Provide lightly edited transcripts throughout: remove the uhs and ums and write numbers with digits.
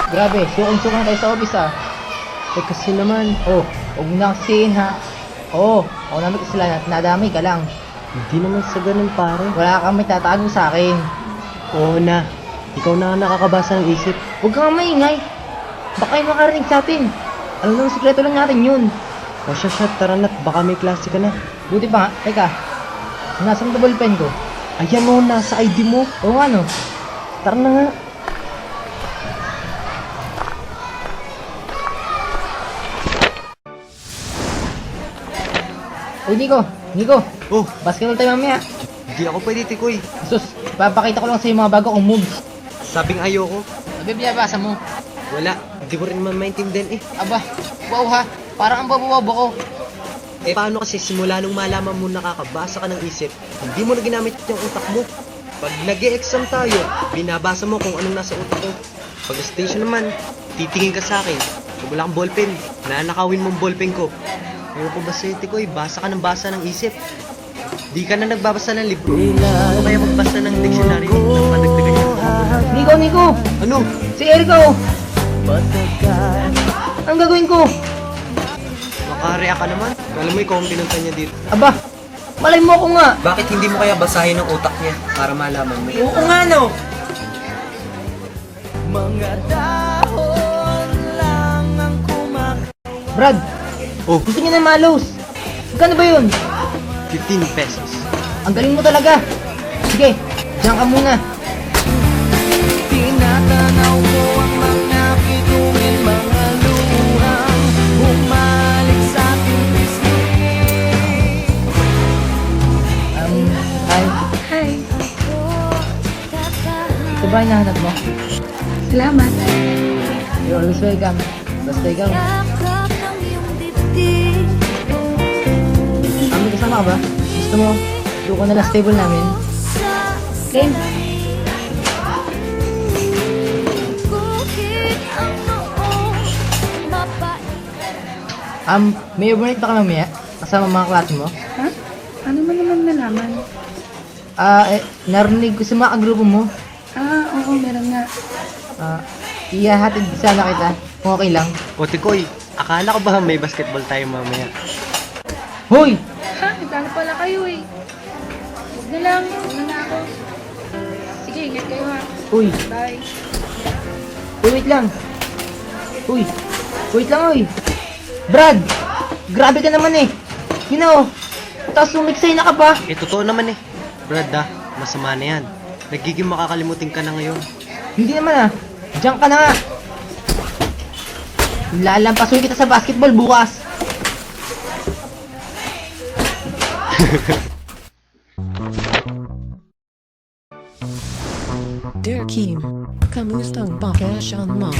Grabe, sukong-sukong tayo sa office ah. Eh kasi naman, Oh, huwag mo na kasihin ha. Oo, ako namin kasalanan at nadamay ka lang. hindi naman sa ganun pare. Wala kang may tatago sa akin. Oo na, ikaw na ang nakakabasa ng isip. Huwag kang maingay. Baka yung makarinig sa atin. Alam naman, sikreto lang natin yun. O siya, tara na't baka may klase ka na. Buti pa nga, teka. Nasaan double pen ko? Ayan o, nasa ID mo. Oo nga no. Tara na nga. Uy, Nico, Oh, basketball tayo mamaya. hindi ako pwede tikoy. Sus, papakita ko lang sa mga bago kong moves. Sabing ayoko. Sabi, binabasa mo. Wala, hindi ko rin man maintindihan eh. Aba, wow ha. Parang ang babawaw ko. Eh paano kasi simula nung malaman mo nakakabasa ka ng isip, hindi mo na ginamit yung utak mo. Pag nag-e-exam tayo, binabasa mo kung anong nasa utak ko. Pag station naman, titingin ka sa akin. Kung wala kang ballpen, nanakawin mo ang ballpen ko. Pero ko ba sa'yo, Tikoy, basa ka ng basa ng isip. Di ka na nagbabasa ng libro. O kaya magbasa ng dictionary na madagdagan niya. Nico, Ano? si Erica oh. Anong gagawin ko? Makareact ka naman? Alam mo ikaw ang pinunta niya dito. Aba, malay mo ako nga. Bakit hindi mo kaya basahin ang utak niya para malaman mo? Oo nga no. Brad, Oh, gusto niya ng malos. Magkano ba yun? 15 pesos. Ang galing mo talaga. Sige, diyan ka muna. Tinatanaw mo ang mga bituin, mga luhang bumalik sa ating pisngi. Hi. Hi. Ito ba yung hinahanap mo? Salamat. You're always welcome. Basta ikaw. Yakap ng iyong dibdib. May kasama ka ba? Gusto mo? Doon ko na last table namin. Game. Kuhit ang noong mapait. May overnight ba ka mamaya? Kasama mga klase mo? Ha? Ano mo naman nalaman? Narinig ko sa mga kagrupo mo. Oo, meron nga. Ihahatid sana kita, kung okay lang. O Tikoy, akala ko ba may basketball tayo mamaya? Hoy! Ha? Nagkano pala kayo eh. Huwag na lang. Huwag na ako. Sige, ingat kayo ha. Uy! Bye. Uy, wait lang! Uy! Wait lang, uy! Brad! Grabe ka naman eh! You know, tapos sumiksay na ka pa! Eh, totoo naman eh. Brad masama na yan. Nagiging makakalimutin ka na ngayon. Hindi naman ah! Diyan ka na nga! Lalampasoy kita sa basketball bukas! Dear Kim, kamusta ang bakasyon mo?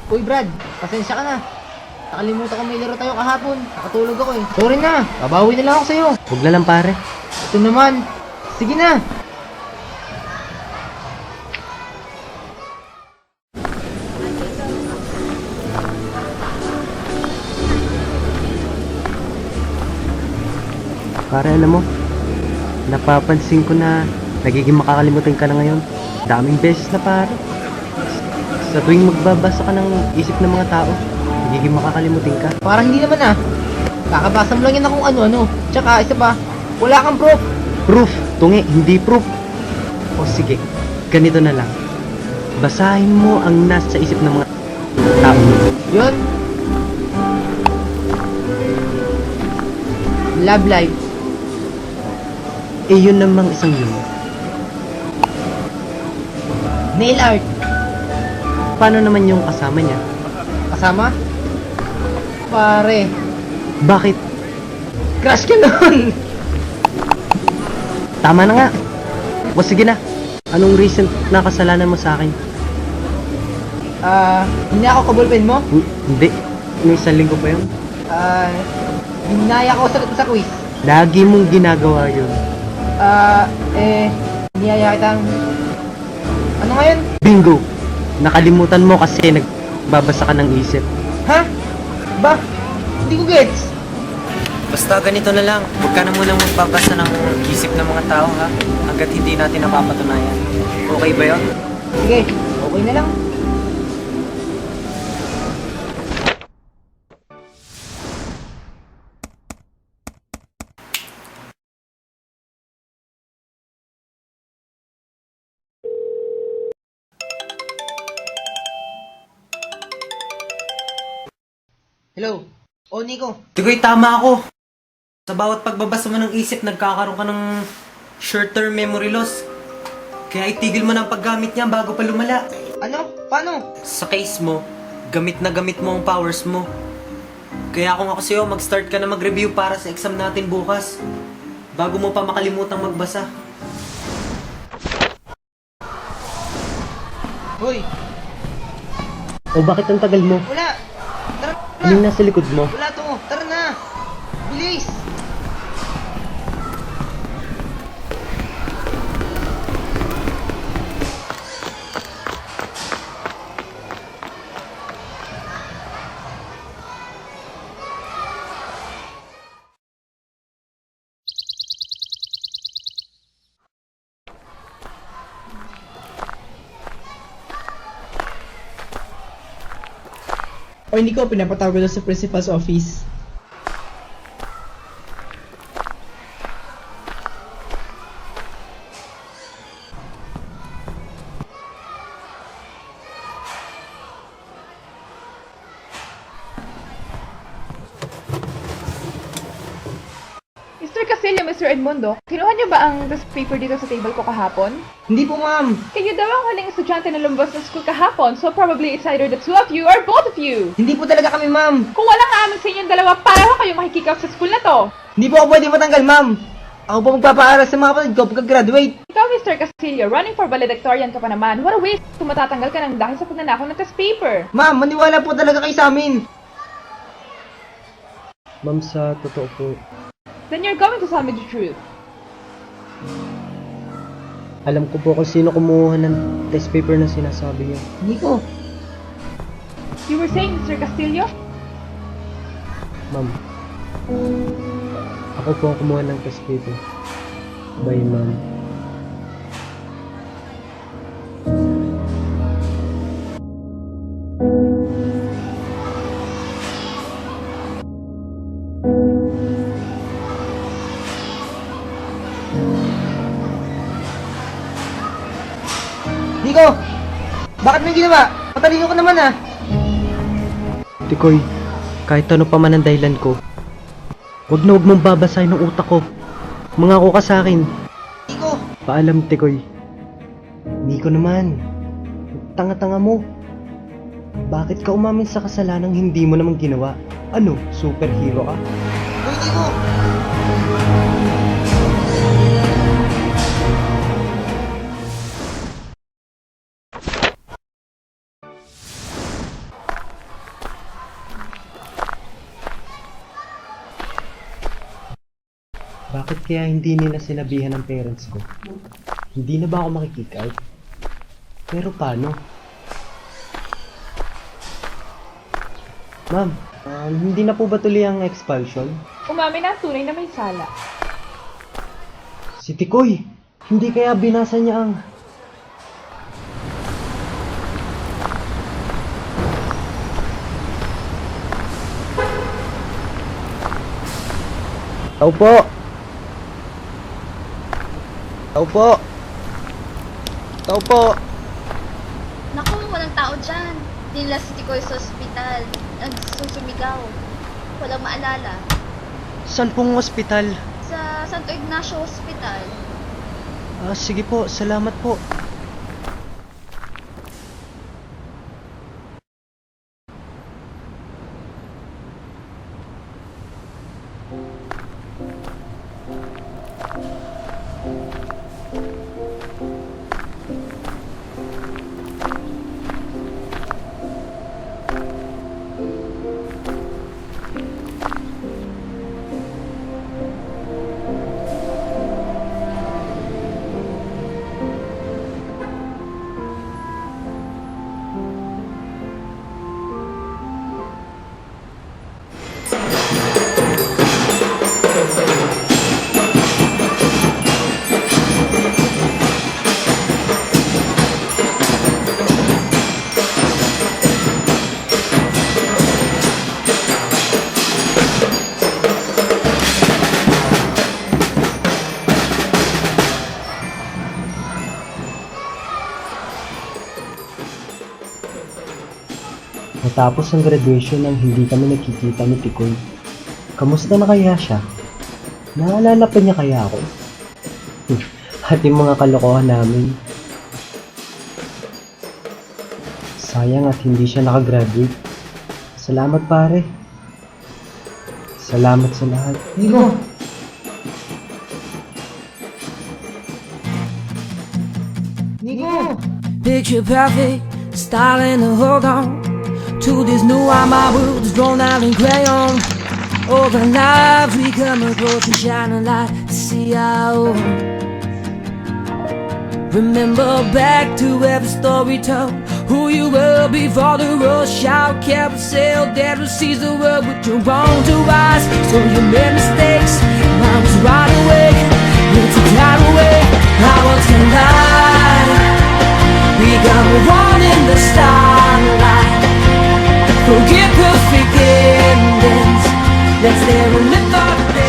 Uy Brad, pasensya ka na. Nakalimutan ko may laro tayo kahapon. Nakatulog ako eh. Sorry na, babawi na lang ako sa'yo. Huwag na lang pare. Ito naman. Sige na. Pare, alam mo, napapansin ko na nagiging makakalimutan ka na ngayon. Daming beses na pare. Sa tuwing magbabasa ka ng isip ng mga tao, nagiging makakalimutin ka. Parang hindi naman ah. Kakabasa mo lang yan na kung ano-ano. Tsaka isa pa, wala kang proof. Proof! Tungi, hindi proof. O sige, Ganito na lang. Basahin mo ang nasa isip ng mga tao. Yun. Love life. Eh yun namang isang yun. Nail art. Paano naman yung kasama niya? Kasama? Pare. Bakit? Crush ka nun. Tama na nga. O sige na. Anong recent na kasalanan mo sa akin? Hindi ako kabulpen mo? Hindi. May isang linggo pa yun. Binaya ko sagot mo sa quiz. Lagi mong ginagawa yun. Niyaya kitang... Ano ngayon? Bingo! Nakalimutan mo kasi nagbabasa ka ng isip. Ha? Ba? Hindi ko gets. Basta ganito na lang, huwag ka na munang magbabasa ng isip ng mga tao ha, hanggat hindi natin napapatunayan. Okay ba yun? Sige, okay na lang. Hello? Oh, Nico. Tigoy, tama ako. Sa bawat pagbabasa mo ng isip, nagkakaroon ka ng short-term memory loss. Kaya itigil mo na ang paggamit niya bago pa lumala. Ano? Paano? Sa case mo, gamit na gamit mo ang powers mo. Kaya kung ako sa'yo, mag-start ka na mag-review para sa exam natin bukas. Bago mo pa makalimutang magbasa. Hoy, O bakit ang tagal mo? wala. Tara Anong na. nasa likod mo? Wala to. Tara na. Bilis. O hindi ko pinapatawag ko sa principal's office. Mr. Casillo, Mr. Edmundo, kinuha niyo ba ang test paper dito sa table ko kahapon? Hindi po, ma'am. Kayo daw ang huling estudyante na lumabas ng school kahapon, so probably it's either the two of you or both of you. Hindi po talaga kami, ma'am. Kung walang aamin sa inyong dalawa, pareho kayong makikick out sa school na to. Hindi po ako pwede matanggal, ma'am. Ako po magpapaaral sa mga kapatid ko pagka-graduate. Ikaw, Mr. Casillo, running for valedictorian ka pa naman. What a waste kung matatanggal ka ng dahil sa pagnanakaw ng test paper. Ma'am, maniwala po talaga kayo sa amin. Ma'am, sa totoo po, Then you're going to tell me the truth. alam ko po kung sino kumuha ng test paper na sinasabi niyo. Nico, You were saying, Mr. Castillo? Ma'am, ako po ang kumuha ng test paper. Bye, ma'am. Nico! Bakit mo yung ginawa? Patalino ka naman, ah. Tikoy, kahit ano pa man ang dahilan ko, wag na wag mong babasahin ng utak ko. Mangako ka sa akin. Nico! Paalam, Tikoy. Hindi ko naman. Tanga-tanga mo. Bakit ka umamin sa kasalanang hindi mo naman ginawa? Ano, superhero ka? Uy, Nico! Bakit kaya hindi nila sinabihan ng parents ko? Hindi na ba ako makikick out? Pero paano? Ma'am, hindi na po ba tuloy ang expulsion? Umamin na ang tunay na may sala. Si Tikoy, hindi kaya binasa niya ang... Tao po! Tao po! Tao po. Naku, walang tao dyan. Dinala si Tikoy sa ospital. Nagsusumigaw. Walang maalala. Saan pong ospital? Sa Santo Ignacio Hospital. Sige po, salamat po. Matapos ang graduation nang hindi kami nakikita ni Tikoy. Kamusta na kaya siya? Naalala pa niya kaya ako? At yung mga kalokohan namin. Sayang at hindi siya nakagraduate. Salamat pare. Salamat sa lahat. Nico! Nico! Picture perfect, styling to hold on to this new art. My world is drawn out in crayon. Over lives we come approach and shine a light to see our own. Remember back to every story told, who you were before the rush out carousel. There to seize the world with your own two eyes. So you made mistakes, mine was right away. It's a tidal wave, ours can lie. We got one in the starlight. Forget perfect endings. Let's live and live our day.